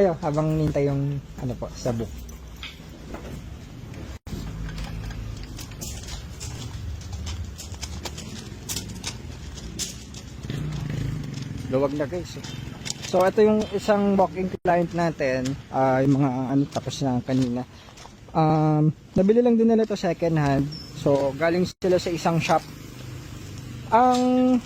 tayo habang nintay yung ano po, sabuk. Luwag na guys. So ito yung isang walk-in client natin, yung mga ano tapos na kanina. Nabili lang din nila ito second hand. So galing sila sa isang shop. Ang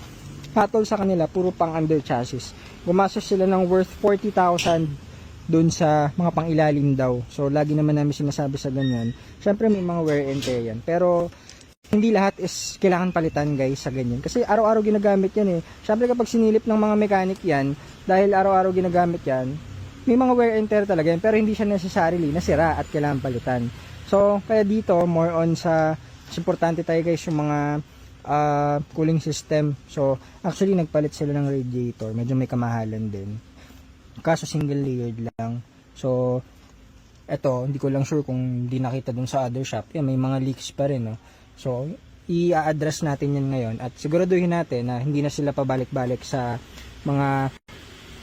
hatol sa kanila puro pang under chassis. Gumastos sila ng worth 40,000 dun sa mga pangilalim daw. So lagi naman namin sinasabi sa ganyan. Syempre may mga wear and tear yan. Pero hindi lahat is kailangan palitan guys sa ganyan. Kasi araw-araw ginagamit yan eh. Syempre kapag sinilip ng mga mechanic yan, dahil araw-araw ginagamit yan, may mga wear and tear talaga yan. Pero hindi siya necessarily nasira at kailangan palitan. So kaya dito, more on sa importante tayo guys yung mga cooling system. So actually nagpalit sila ng radiator. Medyo may kamahalan din. Kaso single layered lang. So eto, hindi ko lang sure kung di nakita dun sa other shop. Yan, may mga leaks pa rin. No? So, i-address natin yan ngayon at siguraduhin natin na hindi na sila pabalik-balik sa mga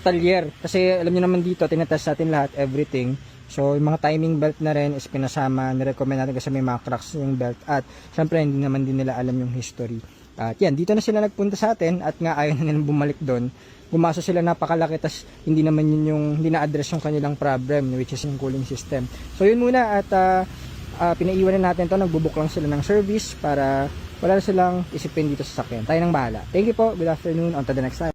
talyer. Kasi alam niyo naman dito, tinatest natin lahat, everything. So, yung mga timing belt na rin is pinasama, nirecommend natin kasi may mga cracks yung belt. At syempre, hindi naman din nila alam yung history. At yan, dito na sila nagpunta sa atin at nga ayaw na nilang bumalik doon. Gumaso sila napakalaki, tas hindi naman yun yung, hindi na-address yung kanilang problem, which is yung cooling system. So, yun muna at pinaiwan na natin to, nagbubuk lang sila ng service para wala na silang isipin dito sa sakyan. Tayo nang bahala. Thank you po, good afternoon, on to the next time.